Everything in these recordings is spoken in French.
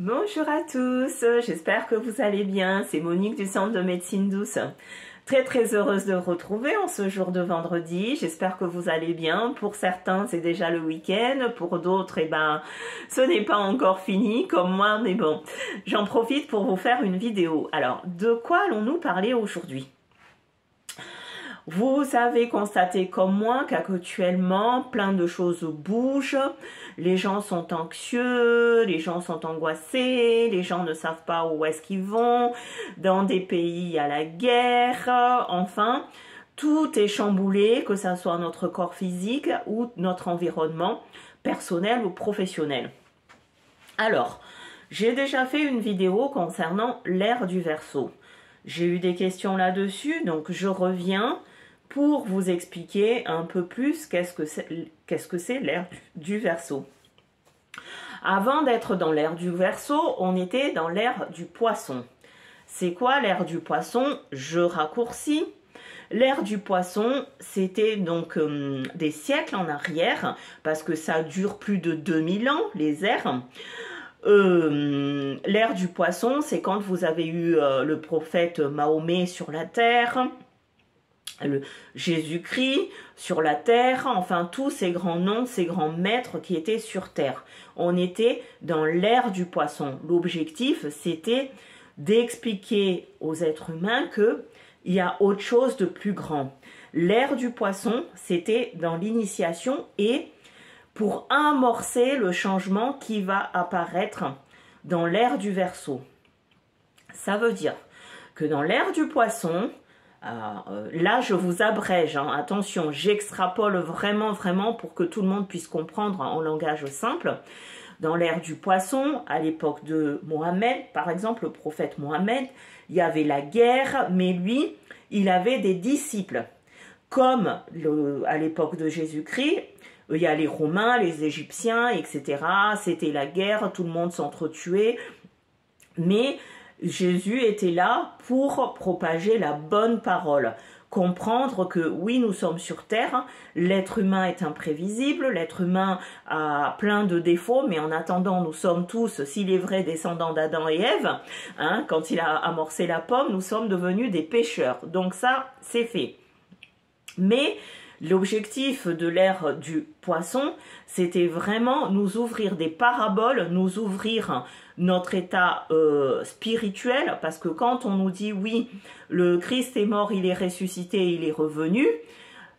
Bonjour à tous, j'espère que vous allez bien, c'est Monique du Centre de Médecine Douce. Très heureuse de vous retrouver en ce jour de vendredi, j'espère que vous allez bien. Pour certains c'est déjà le week-end, pour d'autres ce n'est pas encore fini comme moi, mais bon, j'en profite pour vous faire une vidéo. Alors, de quoi allons-nous parler aujourd'hui ? Vous avez constaté comme moi qu'actuellement, plein de choses bougent, les gens sont anxieux, les gens sont angoissés, les gens ne savent pas où est-ce qu'ils vont, dans des pays il y a la guerre, enfin, tout est chamboulé, que ce soit notre corps physique ou notre environnement personnel ou professionnel. Alors, j'ai déjà fait une vidéo concernant l'ère du Verseau. J'ai eu des questions là-dessus, donc je reviens pour vous expliquer un peu plus qu'est-ce que c'est l'ère du Verseau. Avant d'être dans l'ère du Verseau, on était dans l'ère du Poisson. C'est quoi l'ère du Poisson? Je raccourcis. L'ère du Poisson, c'était donc des siècles en arrière, parce que ça dure plus de 2000 ans, les ères. L'ère du Poisson, c'est quand vous avez eu le prophète Mahomet sur la terre, Jésus-Christ sur la terre, enfin tous ces grands noms, ces grands maîtres qui étaient sur terre. On était dans l'ère du Poisson. L'objectif, c'était d'expliquer aux êtres humains qu'il y a autre chose de plus grand. L'ère du Poisson, c'était dans l'initiation et pour amorcer le changement qui va apparaître dans l'ère du Verseau. Ça veut dire que dans l'ère du Poisson, là je vous abrège, hein, attention, j'extrapole vraiment pour que tout le monde puisse comprendre en langage simple. Dans l'ère du Poisson, à l'époque de Mohammed, par exemple, le prophète Mohammed, il y avait la guerre, mais lui, il avait des disciples. Comme à l'époque de Jésus-Christ, il y a les Romains, les Égyptiens, etc. C'était la guerre, tout le monde s'entretuait. Mais Jésus était là pour propager la bonne parole. Comprendre que oui, nous sommes sur terre, l'être humain est imprévisible, l'être humain a plein de défauts, mais en attendant, nous sommes tous, s'il est vrai, descendants d'Adam et Ève. Hein, quand il a amorcé la pomme, nous sommes devenus des pécheurs. Donc ça, c'est fait. Mais l'objectif de l'ère du Poisson, c'était vraiment nous ouvrir des paraboles, nous ouvrir notre état spirituel, parce que quand on nous dit oui, le Christ est mort, il est ressuscité, il est revenu,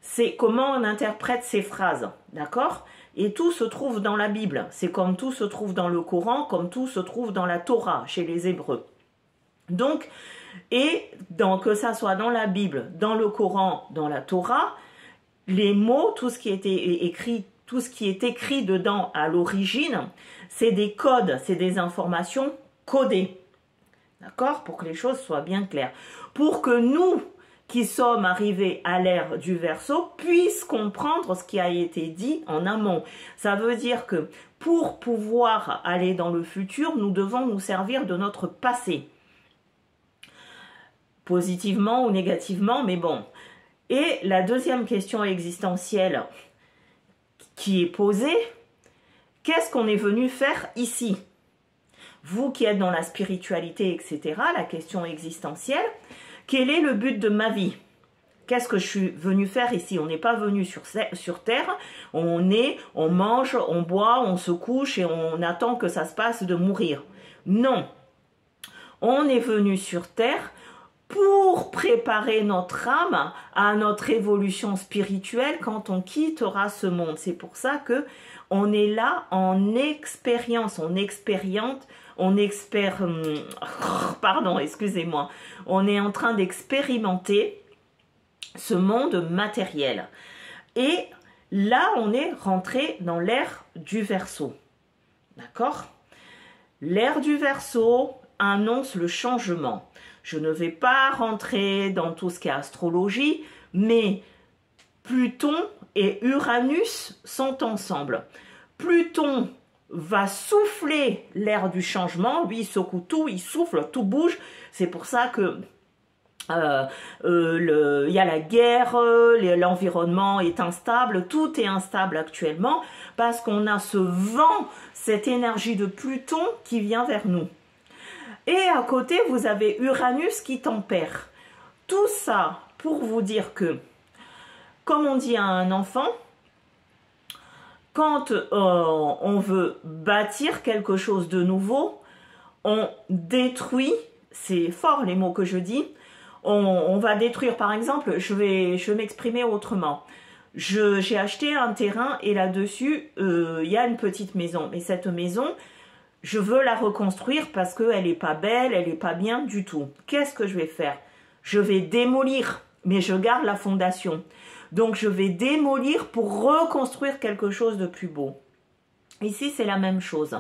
c'est comment on interprète ces phrases, d'accord? Et tout se trouve dans la Bible, c'est comme tout se trouve dans le Coran, comme tout se trouve dans la Torah, chez les Hébreux. Donc, que ça soit dans la Bible, dans le Coran, dans la Torah, les mots, tout ce qui est écrit dedans à l'origine, c'est des codes, c'est des informations codées. D'accord? Pour que les choses soient bien claires. Pour que nous, qui sommes arrivés à l'ère du Verseau, puissent comprendre ce qui a été dit en amont. Ça veut dire que pour pouvoir aller dans le futur, nous devons nous servir de notre passé. Positivement ou négativement, mais bon. Et la deuxième question existentielle qui est posée, qu'est-ce qu'on est venu faire ici? Vous qui êtes dans la spiritualité, etc., la question existentielle, quel est le but de ma vie? Qu'est-ce que je suis venu faire ici? On n'est pas venu sur Terre, on mange, on boit, on se couche et on attend que ça se passe de mourir. Non, on est venu sur Terre pour préparer notre âme à notre évolution spirituelle quand on quittera ce monde. C'est pour ça que on est là en expérience, on est en train d'expérimenter ce monde matériel. Et là, on est rentré dans l'ère du Verseau. D'accord? L'ère du Verseau annonce le changement. Je ne vais pas rentrer dans tout ce qui est astrologie, mais Pluton et Uranus sont ensemble. Pluton va souffler l'ère du changement, lui il secoue tout, il souffle, tout bouge. C'est pour ça que il y a la guerre, l'environnement est instable, tout est instable actuellement parce qu'on a ce vent, cette énergie de Pluton qui vient vers nous. Et à côté, vous avez Uranus qui tempère. Tout ça pour vous dire que, comme on dit à un enfant, quand on veut bâtir quelque chose de nouveau, on détruit, c'est fort les mots que je dis, on va détruire, par exemple, je vais m'exprimer autrement. J'ai acheté un terrain et là-dessus, il y a une petite maison. Mais cette maison, je veux la reconstruire parce qu'elle n'est pas belle, elle n'est pas bien du tout. Qu'est-ce que je vais faire? Je vais démolir, mais je garde la fondation. Donc, je vais démolir pour reconstruire quelque chose de plus beau. Ici, c'est la même chose.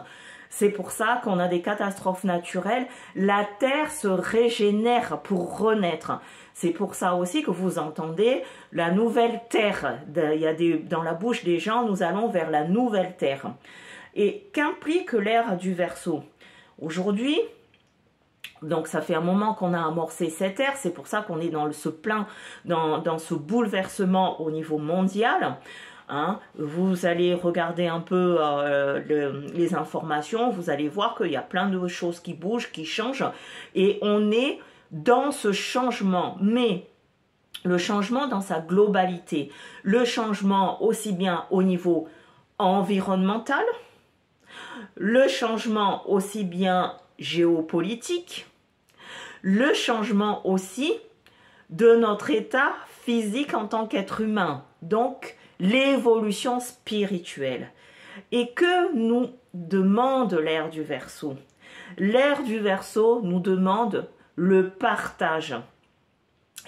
C'est pour ça qu'on a des catastrophes naturelles. La terre se régénère pour renaître. C'est pour ça aussi que vous entendez la nouvelle terre. Il y a dans la bouche des gens, nous allons vers la nouvelle terre. Et qu'implique l'ère du Verseau? Aujourd'hui, donc ça fait un moment qu'on a amorcé cette ère, c'est pour ça qu'on est dans ce ce bouleversement au niveau mondial. Hein, vous allez regarder un peu les informations, vous allez voir qu'il y a plein de choses qui bougent, qui changent, et on est dans ce changement, mais le changement dans sa globalité, le changement aussi bien au niveau environnemental, le changement aussi bien géopolitique, le changement aussi de notre état physique en tant qu'être humain, donc l'évolution spirituelle. Et que nous demande l'ère du Verseau? L'ère du Verseau nous demande le partage.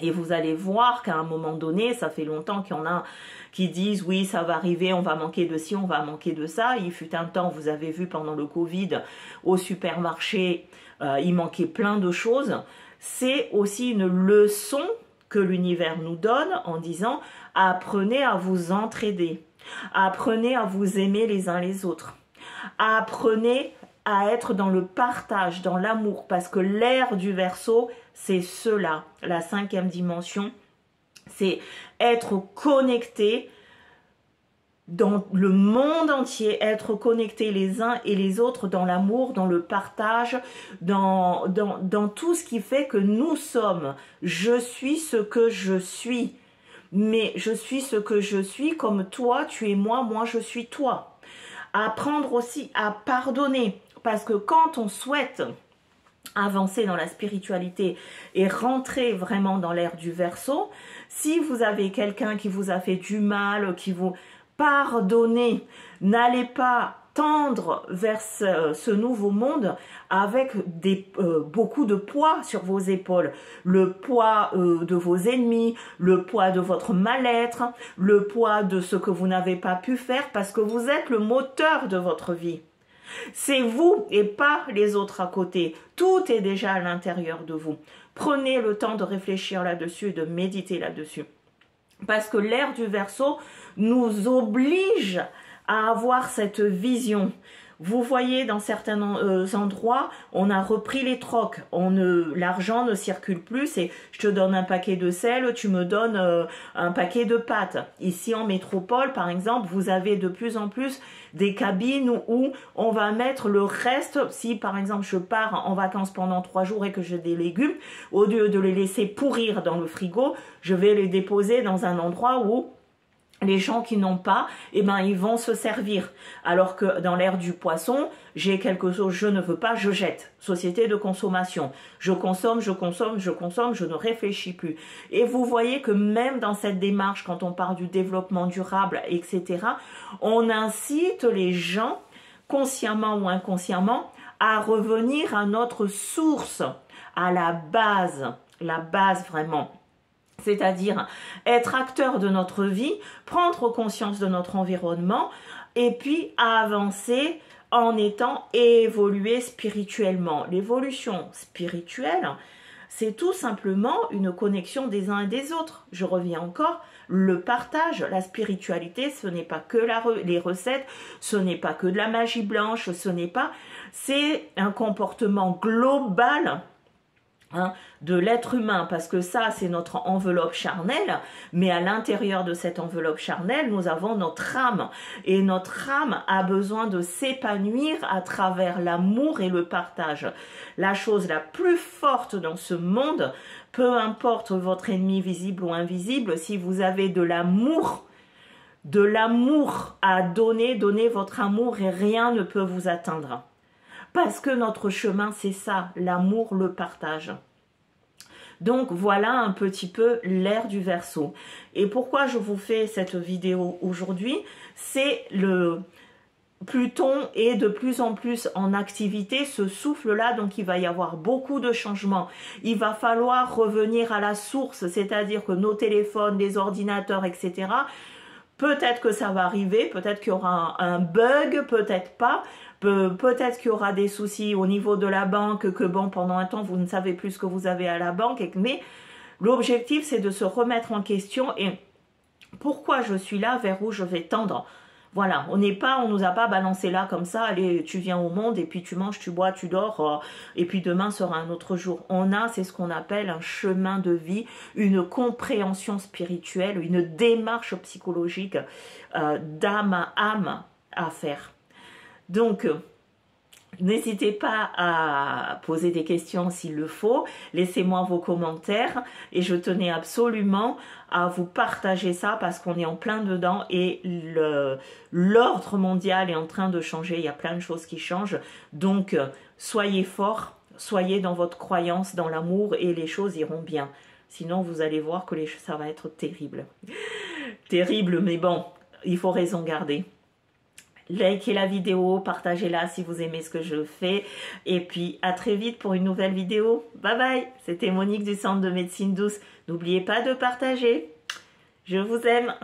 Et vous allez voir qu'à un moment donné, ça fait longtemps qu'il y en a qui disent oui, ça va arriver, on va manquer de ci, on va manquer de ça. Il fut un temps, vous avez vu pendant le Covid, au supermarché, il manquait plein de choses. C'est aussi une leçon que l'univers nous donne en disant apprenez à vous entraider, apprenez à vous aimer les uns les autres, apprenez à être dans le partage, dans l'amour, parce que l'ère du Verseau, c'est cela, la 5e dimension, c'est être connecté dans le monde entier, être connectés les uns et les autres dans l'amour, dans le partage, dans tout ce qui fait que nous sommes. Je suis ce que je suis, mais je suis ce que je suis comme toi, tu es moi, moi je suis toi. Apprendre aussi à pardonner, parce que quand on souhaite avancer dans la spiritualité et rentrer vraiment dans l'ère du Verseau, si vous avez quelqu'un qui vous a fait du mal, qui vous pardonnez, n'allez pas tendre vers ce nouveau monde avec beaucoup de poids sur vos épaules, le poids de vos ennemis, le poids de votre mal-être, le poids de ce que vous n'avez pas pu faire parce que vous êtes le moteur de votre vie. C'est vous et pas les autres à côté. Tout est déjà à l'intérieur de vous. Prenez le temps de réfléchir là-dessus et de méditer là-dessus. Parce que l'ère du Verseau nous oblige à avoir cette vision. Vous voyez, dans certains endroits, on a repris les trocs. L'argent ne circule plus. C'est je te donne un paquet de sel, tu me donnes un paquet de pâtes. Ici en métropole, par exemple, vous avez de plus en plus des cabines où on va mettre le reste. Si par exemple je pars en vacances pendant 3 jours et que j'ai des légumes, au lieu de les laisser pourrir dans le frigo, je vais les déposer dans un endroit où les gens qui n'ont pas, eh ben, ils vont se servir. Alors que dans l'ère du Poisson, j'ai quelque chose, je ne veux pas, je jette. Société de consommation. Je consomme, je consomme, je consomme, je ne réfléchis plus. Et vous voyez que même dans cette démarche, quand on parle du développement durable, etc., on incite les gens, consciemment ou inconsciemment, à revenir à notre source, à la base vraiment. C'est-à-dire être acteur de notre vie, prendre conscience de notre environnement et puis avancer en étant évolué spirituellement. L'évolution spirituelle, c'est tout simplement une connexion des uns et des autres. Je reviens encore, le partage, la spiritualité, ce n'est pas que les recettes, ce n'est pas que de la magie blanche, c'est un comportement global hein, de l'être humain, parce que ça, c'est notre enveloppe charnelle, mais à l'intérieur de cette enveloppe charnelle, nous avons notre âme, et notre âme a besoin de s'épanouir à travers l'amour et le partage. La chose la plus forte dans ce monde, peu importe votre ennemi visible ou invisible, si vous avez de l'amour à donner, donnez votre amour et rien ne peut vous atteindre. Parce que notre chemin, c'est ça, l'amour, le partage. Donc voilà un petit peu l'ère du Verseau. Et pourquoi je vous fais cette vidéo aujourd'hui? C'est le Pluton est de plus en plus en activité, ce souffle-là, donc il va y avoir beaucoup de changements. Il va falloir revenir à la source, c'est-à-dire que nos téléphones, les ordinateurs, etc., peut-être que ça va arriver, peut-être qu'il y aura un bug, peut-être pas. Peut-être qu'il y aura des soucis au niveau de la banque, que bon, pendant un temps, vous ne savez plus ce que vous avez à la banque. Mais l'objectif, c'est de se remettre en question et pourquoi je suis là, vers où je vais tendre. Voilà, on nous a pas balancé là comme ça, allez, tu viens au monde et puis tu manges, tu bois, tu dors, et puis demain sera un autre jour. C'est ce qu'on appelle un chemin de vie, une compréhension spirituelle, une démarche psychologique d'âme à âme à faire. Donc, n'hésitez pas à poser des questions s'il le faut. Laissez-moi vos commentaires. Et je tenais absolument à vous partager ça parce qu'on est en plein dedans et l'ordre mondial est en train de changer. Il y a plein de choses qui changent. Donc, soyez forts, soyez dans votre croyance, dans l'amour et les choses iront bien. Sinon, vous allez voir que ça va être terrible. Terrible, mais bon, il faut raison garder. Likez la vidéo, partagez-la si vous aimez ce que je fais. Et puis, à très vite pour une nouvelle vidéo. Bye bye. C'était Monique du Centre de Médecine Douce. N'oubliez pas de partager. Je vous aime.